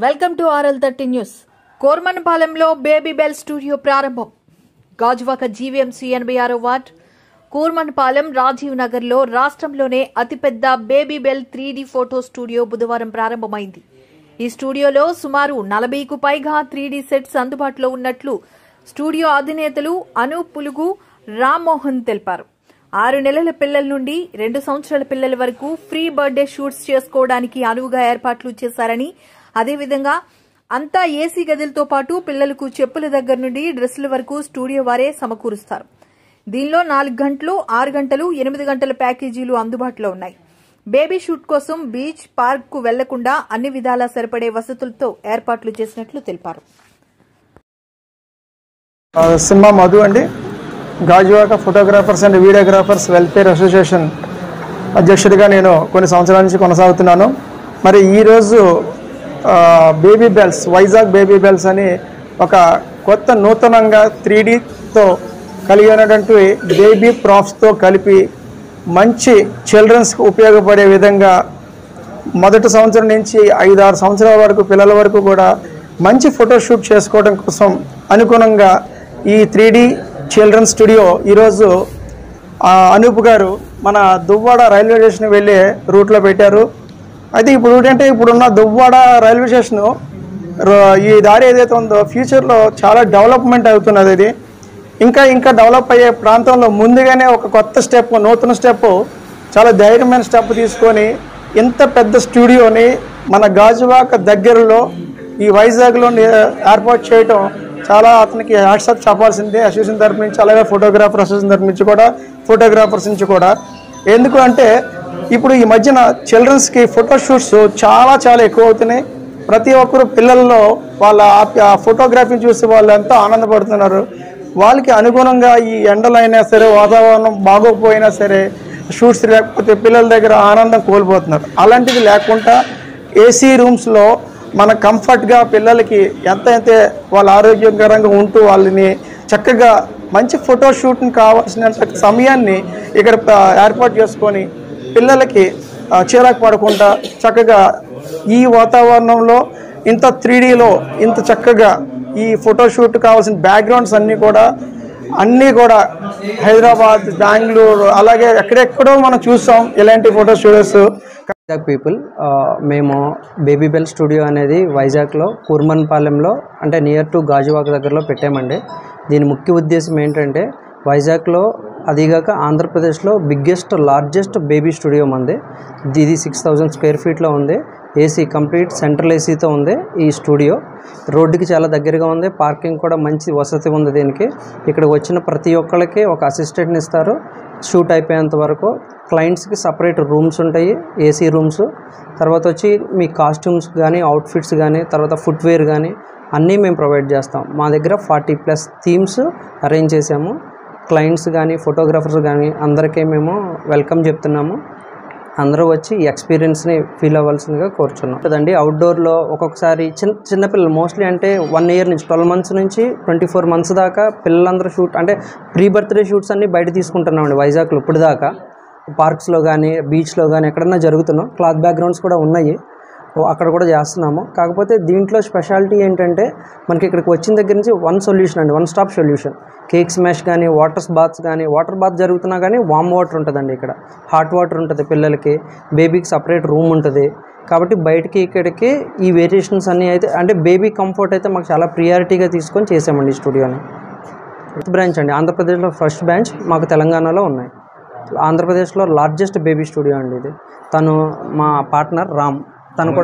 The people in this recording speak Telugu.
Welcome to RL30 news. కోర్మన్పాలెంలో బేబీ బెల్ స్టూడియో ప్రారంభం. గాజువాక జీవీఎంసీ 86వ వార్డ్ కోర్మన్పాలెం రాజీవ్ నగర్లో రాష్ట్రంలోనే అతిపెద్ద baby bell 3D photo studio బుధవారం ప్రారంభమైంది. ఈ స్టూడియోలో సుమారు 40కు పైగా 3D సెట్స్ అందుబాటులో ఉన్నట్లు స్టూడియో అధినేతలు అనూప్ పులుగు, రామ్మోహన్ తెలిపారు. 6 నెలల పిల్లల నుండి 2 సంవత్సరాల పిల్లల వరకు ఫ్రీ బర్త్డే షూట్స్ చేసుకోవడానికి అనువుగా ఏర్పాట్లు చేశారని, అదేవిధంగా అంతా ఏసీ గదులతో పాటు పిల్లలకు చెప్పుల దగ్గర నుండి డ్రెస్సుల వరకు స్టూడియో వారే సమకూరుస్తారు. దీనిలో 4 గంటలు, 6 గంటలు, 8 గంటల ప్యాకేజీలు అందుబాటులో ఉన్నాయి. బేబీ షూట్ కోసం బీచ్, పార్క్ కు వెళ్లకుండా అన్ని విధాలా సరిపడే వసతులతో ఏర్పాట్లు చేసినట్లు తెలిపారు. సింహ మధు అండి, Gajuwaka photographers and videographers welfare association అధ్యక్షుడిగా నేను కొన్ని సంవత్సరాల నుంచి కొనసాగుతున్నాను. మరి ఈరోజు baby bells, Vizag baby bells అని ఒక కొత్త నూతనంగా 3Dతో కలిగినటువంటి బేబీ ప్రాప్స్తో కలిపి మంచి చిల్డ్రన్స్కి ఉపయోగపడే విధంగా మొదటి సంవత్సరం నుంచి 5-6 సంవత్సరాల వరకు పిల్లల వరకు కూడా మంచి ఫోటోషూట్ చేసుకోవడం కోసం అనుగుణంగా ఈ 3D చిల్డ్రన్ స్టూడియో ఈరోజు అనూప్ గారు మన దువ్వాడ రైల్వే స్టేషన్ వెళ్ళే రూట్లో పెట్టారు. అయితే ఇప్పుడు ఏంటంటే ఇప్పుడున్న దువ్వాడ రైల్వే స్టేషను ఈ దారి ఏదైతే ఉందో ఫ్యూచర్లో చాలా డెవలప్మెంట్ అవుతున్నది. ఇది ఇంకా డెవలప్ అయ్యే ప్రాంతంలో ముందుగానే ఒక కొత్త స్టెప్, నూతన స్టెప్, చాలా ధైర్యమైన స్టెప్ తీసుకొని ఇంత పెద్ద స్టూడియోని మన గాజువాక దగ్గరలో ఈ వైజాగ్లో ఏర్పాటు చేయటం చాలా అతనికి హ్యాట్సాప్ చెప్పాల్సిందే. అసోసియేషన్ తరఫు నుంచి, అలాగే ఫోటోగ్రాఫర్ అసోసియేషన్ తరఫు నుంచి కూడా, ఫోటోగ్రాఫర్స్ నుంచి కూడా. ఎందుకు అంటే ఇప్పుడు ఈ మధ్యన చిల్డ్రన్స్కి ఫోటోషూట్స్ చాలా ఎక్కువ అవుతున్నాయి. ప్రతి ఒక్కరు పిల్లల్లో వాళ్ళ ఫోటోగ్రఫీని చూసి వాళ్ళు ఎంతో ఆనందపడుతున్నారు. వాళ్ళకి అనుగుణంగా ఈ ఎండలైనా సరే, వాతావరణం బాగోకపోయినా సరే, షూట్స్ లేకపోతే పిల్లల దగ్గర ఆనందం కోల్పోతున్నారు. అలాంటిది లేకుండా ఏసీ రూమ్స్లో మన కంఫర్ట్గా పిల్లలకి ఎంతైతే వాళ్ళ ఆరోగ్యకరంగా ఉంటూ వాళ్ళని చక్కగా మంచి ఫోటోషూట్ని కావాల్సిన సమయాన్ని ఇక్కడ ఏర్పాటు చేసుకొని పిల్లలకి చీరాకు పడకుండా చక్కగా ఈ వాతావరణంలో ఇంత 3Dలో ఇంత చక్కగా ఈ ఫోటోషూట్ కావాల్సిన బ్యాక్గ్రౌండ్స్ అన్నీ కూడా హైదరాబాద్, బెంగళూరు, అలాగే ఎక్కడెక్కడో మనం చూసాం ఇలాంటి ఫోటో స్టూడియోస్. వైజాగ్ పీపుల్, మేము బేబీ బెల్ స్టూడియో అనేది వైజాగ్లో కూర్మన్పాలెంలో అంటే నియర్ టు గాజువాక దగ్గరలో పెట్టామండి. దీని ముఖ్య ఉద్దేశం ఏంటంటే వైజాగ్లో, అదిగాక ఆంధ్రప్రదేశ్లో లార్జెస్ట్ బేబీ స్టూడియో ఉంది. ఇది 6000 స్క్వేర్ ఫీట్లో ఉంది. ఏసీ, కంప్లీట్ సెంట్రల్ ఏసీతో ఉంది ఈ స్టూడియో. రోడ్డుకి చాలా దగ్గరగా ఉంది. పార్కింగ్ కూడా మంచి వసతి ఉంది దీనికి. ఇక్కడికి వచ్చిన ప్రతి ఒక్కరికి ఒక అసిస్టెంట్ని ఇస్తారు షూట్ అయిపోయేంత వరకు. క్లయింట్స్కి సపరేట్ రూమ్స్ ఉంటాయి, ఏసీ రూమ్స్. తర్వాత వచ్చి మీ కాస్ట్యూమ్స్ కానీ, అవుట్ఫిట్స్ కానీ, తర్వాత ఫుట్వేర్ కానీ అన్నీ మేము ప్రొవైడ్ చేస్తాం. మా దగ్గర 40+ థీమ్స్ అరేంజ్ చేసాము. క్లయింట్స్ కానీ, ఫోటోగ్రాఫర్స్ కానీ అందరికీ మేము వెల్కమ్ చెప్తున్నాము. అందరూ వచ్చి ఈ ఎక్స్పీరియన్స్ని ఫీల్ అవ్వాల్సిందిగా కోరుచున్నాం కదండి. అవుట్డోర్లో ఒక్కొక్కసారి చిన్నపిల్లలు, మోస్ట్లీ అంటే 1 ఇయర్ నుంచి 12 మంత్స్ నుంచి 24 మంత్స్ దాకా పిల్లలందరూ షూట్ అంటే ప్రీ బర్త్డే షూట్స్ అన్నీ బయట తీసుకుంటున్నామండి వైజాగ్లో. ఇప్పుడు దాకా పార్క్స్లో కానీ, బీచ్లో కానీ ఎక్కడన్నా జరుగుతున్నాం. క్లాత్ బ్యాక్గ్రౌండ్స్ కూడా ఉన్నాయి, అక్కడ కూడా చేస్తున్నాము. కాకపోతే దీంట్లో స్పెషాలిటీ ఏంటంటే మనకి ఇక్కడికి వచ్చిన దగ్గర నుంచి one stop solution. Cake smash కానీ, వాటర్ బాత్ జరుగుతున్నా కానీ వామ్ వాటర్ ఉంటుందండి. ఇక్కడ హాట్ వాటర్ ఉంటుంది పిల్లలకి, బేబీకి సపరేట్ రూమ్ ఉంటుంది. కాబట్టి బయటికి ఇక్కడికి ఈ వేరియేషన్స్ అన్నీ అయితే అంటే బేబీ కంఫర్ట్ అయితే మాకు చాలా ప్రియారిటీగా తీసుకొని చేసామండి ఈ స్టూడియోని. ఫస్ట్ బ్రాంచ్ అండి, ఆంధ్రప్రదేశ్లో ఫస్ట్ బ్రాంచ్ మాకు తెలంగాణలో ఉన్నాయి. ఆంధ్రప్రదేశ్లో లార్జెస్ట్ బేబీ స్టూడియో అండి ఇది. తను మా పార్ట్నర్ రామ్, తను కూడా